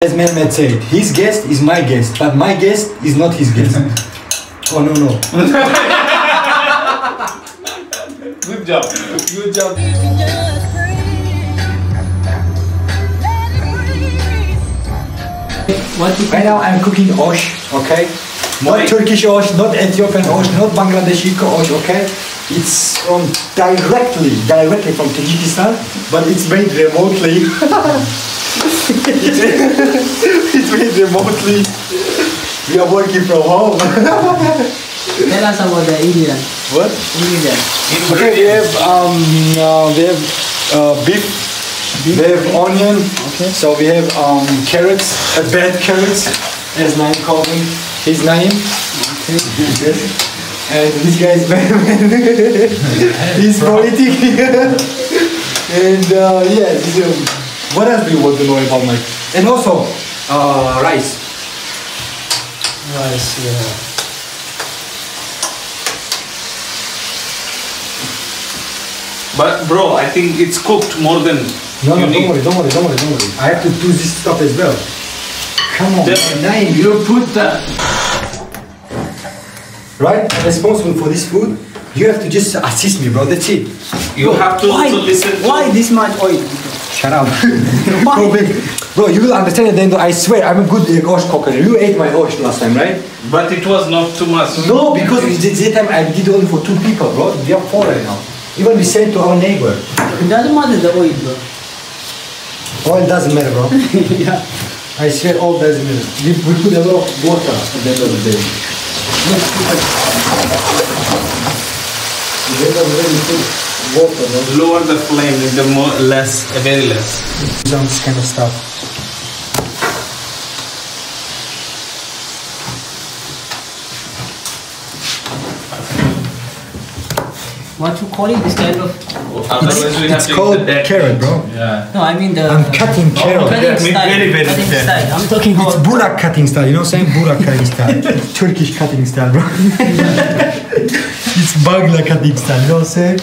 As Mehmet said, his guest is my guest, but my guest is not his guest. Oh no no. Good job. Good job. Right now I'm cooking osh, okay? Not Turkish osh, not Ethiopian osh, not Bangladeshi osh, okay? It's from directly from Tajikistan, but it's made remotely. It's made remotely. We are working from home. Tell us about the ingredient. What? Ingredient. Okay, we have beef. We have onion. Okay. So we have carrots, bad carrots, as Naim called him. His name. Okay. Yes. And this guy is he's political. And yeah, what else do you want to know about Mike? And also rice. Rice, yeah. But bro, I think it's cooked more than No, don't worry. I have to do this stuff as well. Come on, Naim, you put that. Right? I'm responsible for this food. You have to just assist me, bro. That's it. You have to also listen to... Why this much oil? Shut up. Bro, you will understand at the end. I swear, I'm a good osh cook. You ate my osh last time, right? But it was not too much. No, because this time I did only for 2 people, bro. We are 4 right now. Even we sent to our neighbor. It doesn't matter the oil, bro. Oil doesn't matter, bro. Yeah. I swear, oil doesn't matter. We put a lot of water at the end of the day. Water, no? Lower the flame, the more less, very less. Some this kind of stuff. What you call it? This kind of... Otherwise we have It's to called eat the dead carrot, things. bro. Yeah. No, I mean the... I'm cutting carrot. Cutting style. very, very cutting thin. style. I'm talking It's about... burak cutting style, you know what I'm saying? Burak cutting style. Turkish cutting style, bro. It's Bangla cutting style, you know what I'm saying?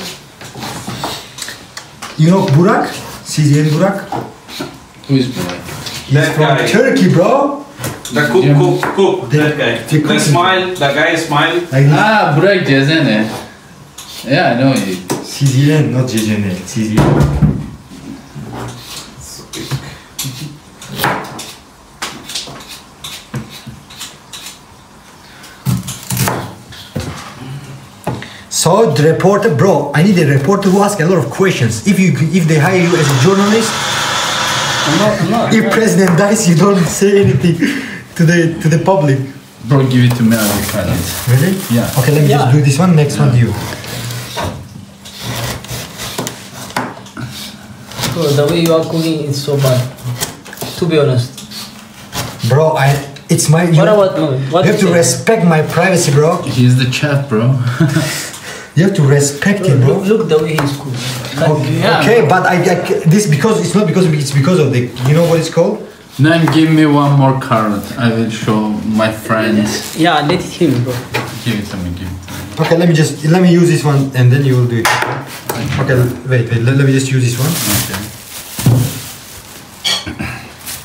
You know Burak? Sizyen Burak? Who is Burak? He's That from guy. Turkey, bro. The cook, that guy. The smile, the guy smile. Like this. Ah, Burak Cezene. Yeah, I know it. Sizyen, not Cezene. Sizyen. So the reporter, bro, I need a reporter who asks a lot of questions. If they hire you as a journalist, I'm not. if president dies, you don't say anything to the public. Bro, give it to me, I will try it. Really? Yeah. Okay, let me just do this one. Next one to you. Bro, the way you are cooking is so bad. To be honest. Bro, it's my... What about no? What You have to respect my privacy, bro. He's the chef, bro. You have to respect him, bro. Look the way he's cooking. Okay, Yeah, okay, but this because it's not because of it's because of the, you know what it's called? Then give me one more carrot. I will show my friends. Yeah, let him, bro. Give it to me, give it to me. Okay, let me use this one and then you will do it. Okay, wait, let me just use this one. Okay.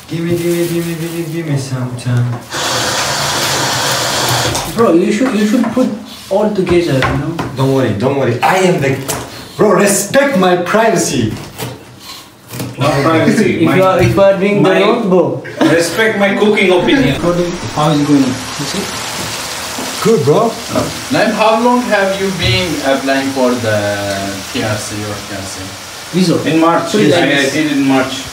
Give me some time. Bro, you should put all together, you know. Don't worry. I am the... Bro, respect my privacy. Not privacy. If you are doing the wrong, bro. Respect my cooking opinion. How is it going? You see? Good, bro. Naim, how long have you been applying for the TRC or TRC? Rizo. In March. Yes. I did in March.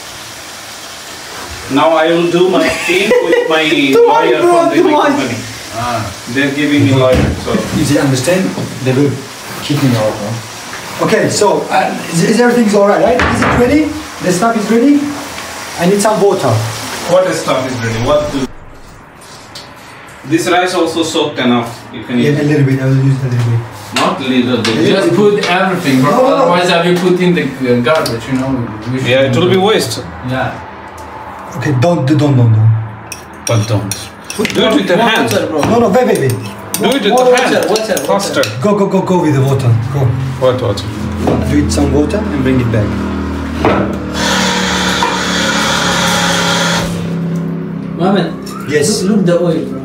Now I will do my thing with my lawyer from my company. Ah. They're giving me lawyer, so... If they understand, they will kick me out, bro. Okay, so is everything's alright, right? Is it ready? The stuff is ready? I need some water. What stuff is ready? What do... This rice also soaked enough. You can eat. Yeah, a little bit. I will use a little bit. Not little bit. Just put everything, bro. No. Otherwise, I will put in the garbage, you know. Yeah, it will be waste. Yeah. Okay, don't. But don't. Do it with the hand. Water, bro. No, wait. Do it with the hand. Water. Faster. Go with the water. Go. What water? Do it some water and bring it back. Mohammed, Yes. look the oil, bro.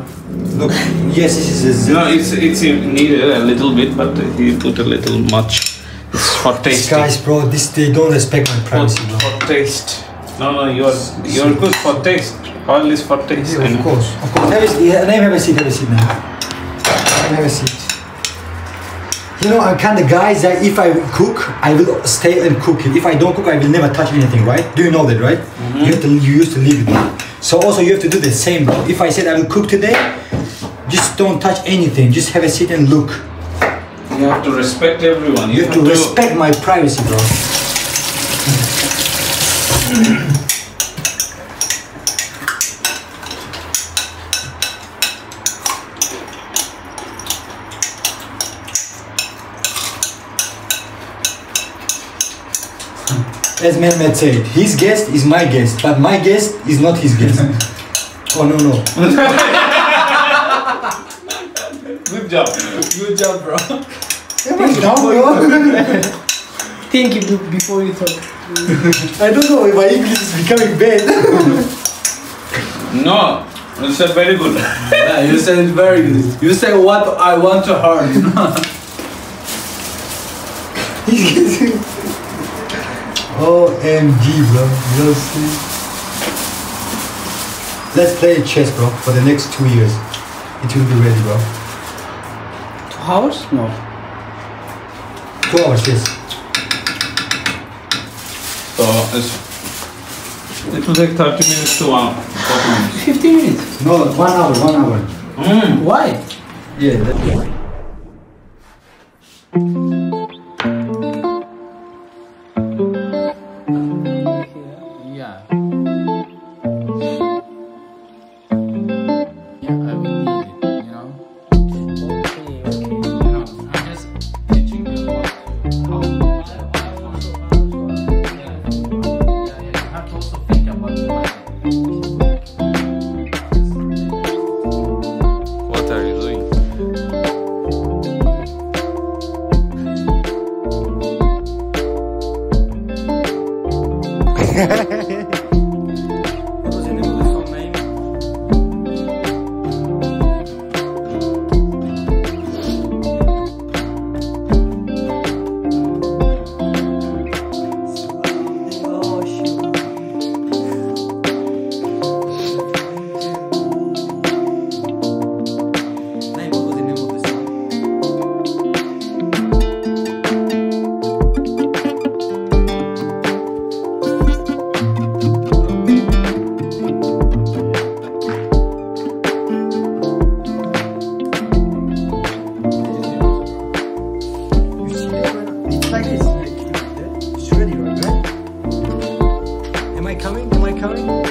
Look, yes, this is No, it's needed a little bit, but he put a little much. It's for taste. guys, bro. They don't respect my privacy, bro. For taste. No, you're good for taste. Oil is for taste. Yeah, of course. Have a seat. Have a seat now. Have a seat. You know, I'm kind of guys that if I cook, I will stay and cook it. If I don't cook, I will never touch anything, right? Do you know that, right? You used to leave it. So also you have to do the same, bro. If I said I will cook today, just don't touch anything. Just have a seat and look. You have to respect everyone. You have to respect my privacy, bro. As Mehmet said, his guest is my guest, but my guest is not his guest. Oh no. Good job. Good job, bro. Think before you talk. I don't know if my English is becoming bad. No, you said very good. Yeah, you said it very good. You said what I want to hear. OMG, bro. Let's play chess, bro, for the next 2 years. It will be ready, bro. 2 hours? No. 2 hours, yes. So it will take 30 minutes to 40 minutes. 15 minutes. No, 1 hour, 1 hour. Why? Yeah, that's why. Am I coming?